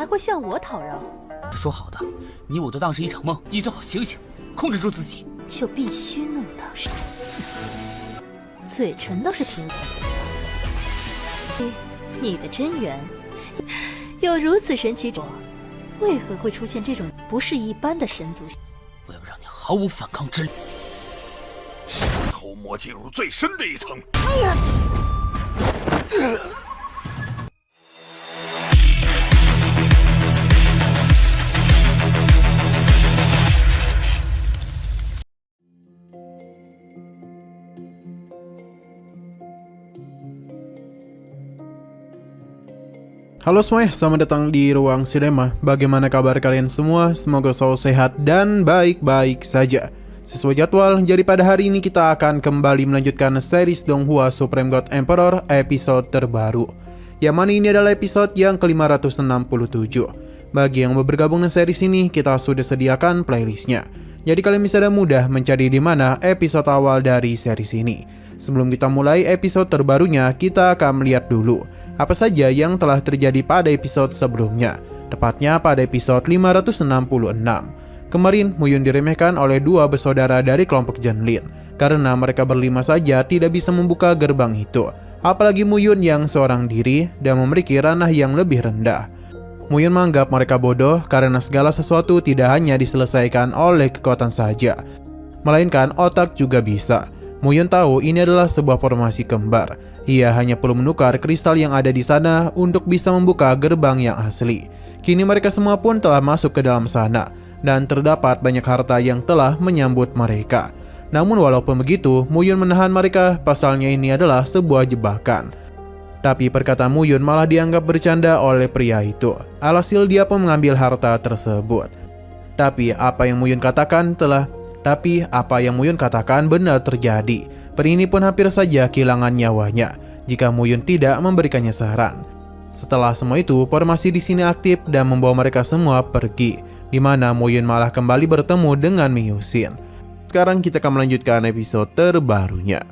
还会向我讨饶？说好的，你我都当是一场梦，你最好醒醒，控制住自己。就必须弄到。嘴唇倒是挺红的。你的真元有如此神奇者，为何会出现这种不是一般的神族？我要让你毫无反抗之力。偷摸进入最深的一层。Halo semuanya, selamat datang di Ruang Sinema. Bagaimana kabar kalian semua? Semoga selalu sehat dan baik-baik saja. Sesuai jadwal, jadi pada hari ini kita akan kembali melanjutkan series Donghua Supreme God Emperor episode terbaru. Yang mana ini adalah episode yang ke-567. Bagi yang mau bergabung dengan series ini, kita sudah sediakan playlistnya. Jadi kalian bisa dengan mudah mencari di mana episode awal dari series ini. Sebelum kita mulai episode terbarunya, kita akan melihat dulu apa saja yang telah terjadi pada episode sebelumnya, tepatnya pada episode 566. Kemarin, Muyun diremehkan oleh dua bersaudara dari kelompok Zhenlin, karena mereka berlima saja tidak bisa membuka gerbang itu, apalagi Muyun yang seorang diri dan memiliki ranah yang lebih rendah. Muyun menganggap mereka bodoh karena segala sesuatu tidak hanya diselesaikan oleh kekuatan saja, melainkan otak juga bisa. Muyun tahu ini adalah sebuah formasi kembar. Ia hanya perlu menukar kristal yang ada di sana untuk bisa membuka gerbang yang asli. Kini mereka semua pun telah masuk ke dalam sana, dan terdapat banyak harta yang telah menyambut mereka. Namun walaupun begitu, Muyun menahan mereka, pasalnya ini adalah sebuah jebakan. Tapi perkataan Muyun malah dianggap bercanda oleh pria itu. Alhasil dia pun mengambil harta tersebut. Tapi apa yang Muyun katakan benar terjadi. Peri ini pun hampir saja kehilangan nyawanya jika Muyun tidak memberikannya saran. Setelah semua itu, formasi di sini aktif dan membawa mereka semua pergi, di mana Muyun malah kembali bertemu dengan Miyusin. Sekarang kita akan melanjutkan episode terbarunya.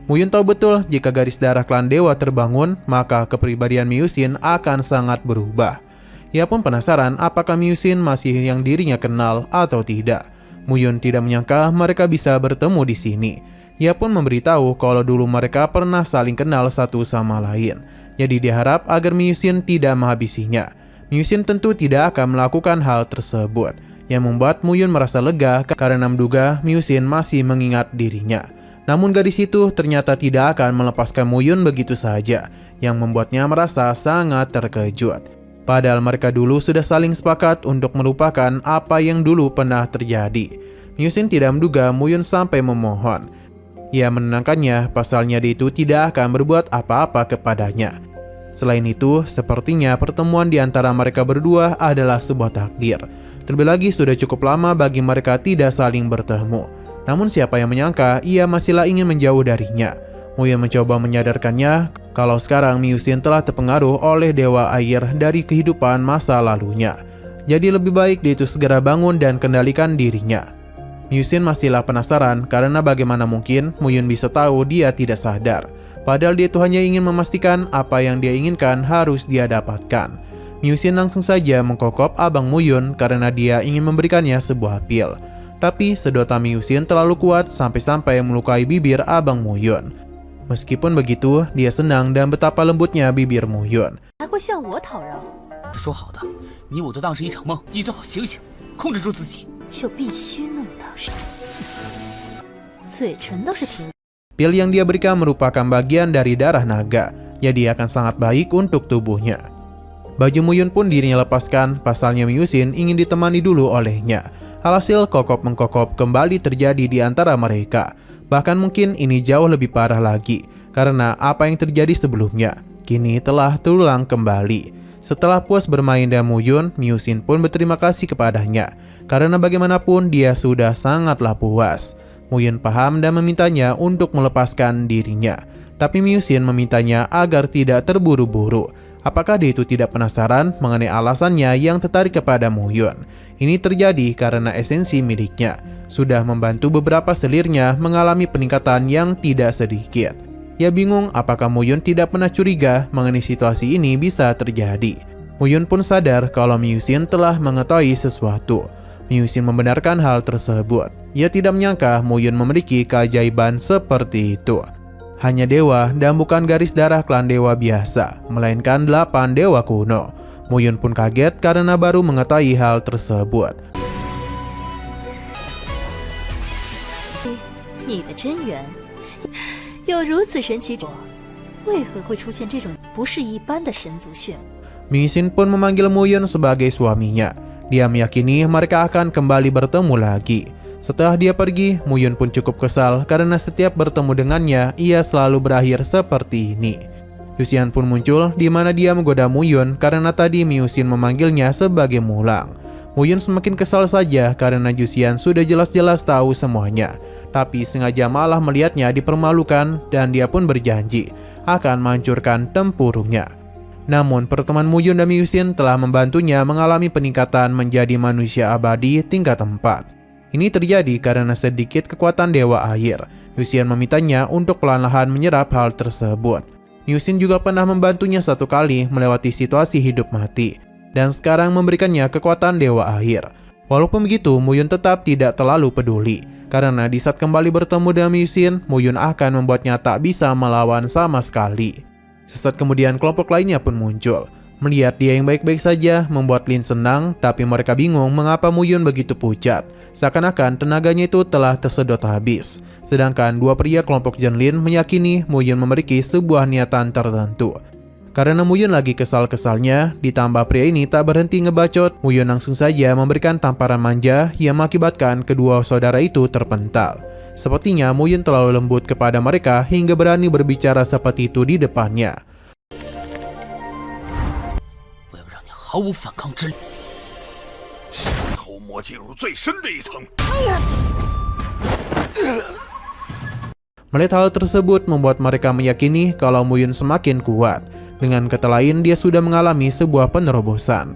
Muyun tahu betul jika garis darah klan dewa terbangun, maka kepribadian Miyusin akan sangat berubah. Ia pun penasaran apakah Miyusin masih yang dirinya kenal atau tidak. Muyun tidak menyangka mereka bisa bertemu di sini. Ia pun memberitahu kalau dulu mereka pernah saling kenal satu sama lain. Jadi dia harap agar Miyusin tidak menghabisinya. Miyusin tentu tidak akan melakukan hal tersebut, yang membuat Muyun merasa lega karena menduga Miyusin masih mengingat dirinya. Namun gadis itu ternyata tidak akan melepaskan Muyun begitu saja, yang membuatnya merasa sangat terkejut. Padahal mereka dulu sudah saling sepakat untuk melupakan apa yang dulu pernah terjadi. Miyusin tidak menduga Muyun sampai memohon. Ia menenangkannya, pasalnya dia itu tidak akan berbuat apa-apa kepadanya. Selain itu, sepertinya pertemuan di antara mereka berdua adalah sebuah takdir. Terlebih lagi sudah cukup lama bagi mereka tidak saling bertemu. Namun siapa yang menyangka ia masihlah ingin menjauh darinya. Muyun mencoba menyadarkannya kalau sekarang Miyusin telah terpengaruh oleh dewa air dari kehidupan masa lalunya. Jadi lebih baik dia itu segera bangun dan kendalikan dirinya. Miyusin masihlah penasaran karena bagaimana mungkin Muyun bisa tahu dia tidak sadar. Padahal dia itu hanya ingin memastikan apa yang dia inginkan harus dia dapatkan. Miyusin langsung saja mengkokop abang Muyun karena dia ingin memberikannya sebuah pil. Tapi sedotan Miyusin terlalu kuat sampai-sampai melukai bibir abang Muyun. Meskipun begitu, dia senang dan betapa lembutnya bibir Muyun. 还会向我讨饶？说好的，你我都当是一场梦，你最好醒醒，控制住自己。就必须弄到。嘴唇倒是挺。 Pil yang dia berikan merupakan bagian dari darah naga, jadi akan sangat baik untuk tubuhnya. Baju Muyun pun dirinya lepaskan, pasalnya Miyusin ingin ditemani dulu olehnya. Alhasil kokop-mengkokop kembali terjadi di antara mereka. Bahkan mungkin ini jauh lebih parah lagi, karena apa yang terjadi sebelumnya kini telah terulang kembali. Setelah puas bermain dengan Muyun, Miyusin pun berterima kasih kepadanya, karena bagaimanapun dia sudah sangatlah puas. Muyun paham dan memintanya untuk melepaskan dirinya, tapi Miyusin memintanya agar tidak terburu-buru. Apakah dia itu tidak penasaran mengenai alasannya yang tertarik kepada Muyun? Ini terjadi karena esensi miliknya sudah membantu beberapa selirnya mengalami peningkatan yang tidak sedikit. Ia bingung apakah Muyun tidak pernah curiga mengenai situasi ini bisa terjadi. Muyun pun sadar kalau Miyusin telah mengetahui sesuatu. Miyusin membenarkan hal tersebut. Ia tidak menyangka Muyun memiliki keajaiban seperti itu. Hanya dewa dan bukan garis darah klan dewa biasa, melainkan 8 dewa kuno. Muyun pun kaget karena baru mengetahui hal tersebut. 你的真元有如此神奇，为何会出现这种不是一般的神族血脉？ Miyusin pun memanggil Muyun sebagai suaminya. Dia meyakini mereka akan kembali bertemu lagi. Setelah dia pergi, Muyun pun cukup kesal karena setiap bertemu dengannya, ia selalu berakhir seperti ini. Yuxian pun muncul di mana dia menggoda Muyun karena tadi Miyusin memanggilnya sebagai Mulang. Muyun semakin kesal saja karena Yuxian sudah jelas-jelas tahu semuanya, tapi sengaja malah melihatnya dipermalukan dan dia pun berjanji akan menghancurkan tempurungnya. Namun pertemuan Muyun dan Miyusin telah membantunya mengalami peningkatan menjadi manusia abadi tingkat 4. Ini terjadi karena sedikit kekuatan dewa air. Yuxian memintanya untuk perlahan-lahan menyerap hal tersebut. Miyusin juga pernah membantunya satu kali melewati situasi hidup mati, dan sekarang memberikannya kekuatan dewa air. Walaupun begitu, Muyun tetap tidak terlalu peduli, karena di saat kembali bertemu dengan Miyusin, Muyun akan membuatnya tak bisa melawan sama sekali. Sesaat kemudian kelompok lainnya pun muncul. Melihat dia yang baik-baik saja membuat Lin senang, tapi mereka bingung mengapa Muyun begitu pucat. Seakan-akan tenaganya itu telah tersedot habis. Sedangkan dua pria kelompok Zhenlin meyakini Muyun memiliki sebuah niatan tertentu. Karena Muyun lagi kesal-kesalnya, ditambah pria ini tak berhenti ngebacot, Muyun langsung saja memberikan tamparan manja yang mengakibatkan kedua saudara itu terpental. Sepertinya Muyun terlalu lembut kepada mereka hingga berani berbicara seperti itu di depannya. 我要让你毫无反抗之力。偷摸进入最深的一层。 Melihat hal tersebut membuat mereka meyakini kalau Muyun semakin kuat. Dengan kata lain, dia sudah mengalami sebuah penerobosan.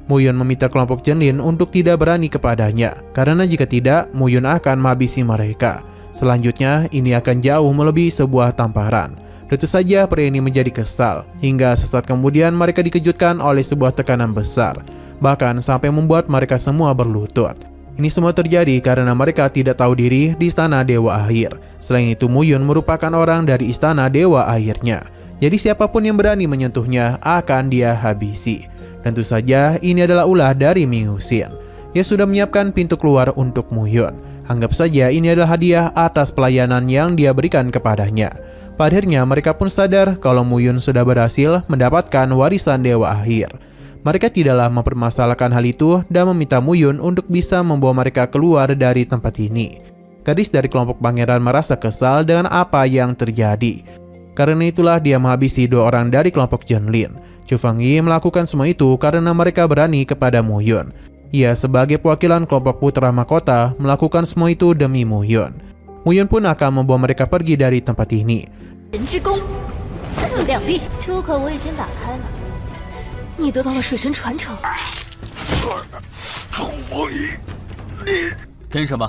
Muyun meminta kelompok Zhenlin untuk tidak berani kepadanya, karena jika tidak, Muyun akan menghabisi mereka. Selanjutnya, ini akan jauh melebihi sebuah tamparan. Tentu saja pria ini menjadi kesal, hingga sesaat kemudian mereka dikejutkan oleh sebuah tekanan besar, bahkan sampai membuat mereka semua berlutut. Ini semua terjadi karena mereka tidak tahu diri di istana Dewa Air. Selain itu, Muyun merupakan orang dari istana Dewa Airnya. Jadi siapapun yang berani menyentuhnya akan dia habisi. Tentu saja ini adalah ulah dari Miyusin. Ia sudah menyiapkan pintu keluar untuk Muyun. Anggap saja ini adalah hadiah atas pelayanan yang dia berikan kepadanya. Pada akhirnya mereka pun sadar kalau Muyun sudah berhasil mendapatkan warisan Dewa Air. Mereka tidaklah mempermasalahkan hal itu dan meminta Muyun untuk bisa membawa mereka keluar dari tempat ini. Gadis dari kelompok pangeran merasa kesal dengan apa yang terjadi. Karena itulah dia menghabisi dua orang dari kelompok Zhenlin. Chu Fengyi melakukan semua itu karena mereka berani kepada Muyun. Ia sebagai perwakilan kelompok putra mahkota melakukan semua itu demi Muyun. Muyun pun akan membawa mereka pergi dari tempat ini. 人之功，自量力。出口我已经打开了，你得到了水神传承。楚风仪，你跟什么？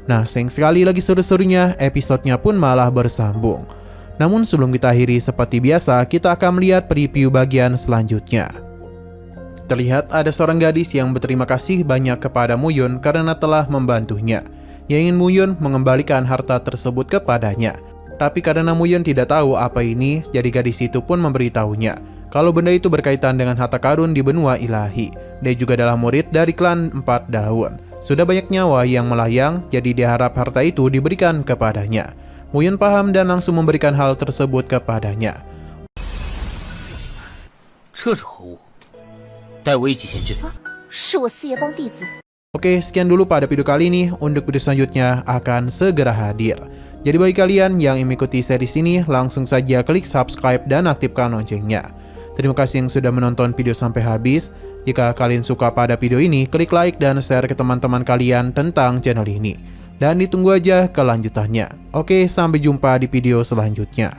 Nah, sayang sekali lagi seru-serunya, episodenya pun malah bersambung. Namun sebelum kita akhiri seperti biasa, kita akan melihat preview bagian selanjutnya. Terlihat ada seorang gadis yang berterima kasih banyak kepada Muyun karena telah membantunya. Ia ingin Muyun mengembalikan harta tersebut kepadanya. Tapi karena Muyun tidak tahu apa ini, jadi gadis itu pun memberitahunya kalau benda itu berkaitan dengan harta karun di benua ilahi. Dia juga adalah murid dari klan 4 Daun. Sudah banyak nyawa yang melayang, jadi dia harap harta itu diberikan kepadanya. Muyun paham dan langsung memberikan hal tersebut kepadanya. 这是何物？带我一起前去。是我四爷帮弟子。 Oke, sekian dulu pada video kali ini. Untuk video selanjutnya akan segera hadir. Jadi bagi kalian yang mengikuti series ini, langsung saja klik subscribe dan aktifkan loncengnya. Terima kasih yang sudah menonton video sampai habis. Jika kalian suka pada video ini, klik like dan share ke teman-teman kalian tentang channel ini. Dan ditunggu aja kelanjutannya. Oke, sampai jumpa di video selanjutnya.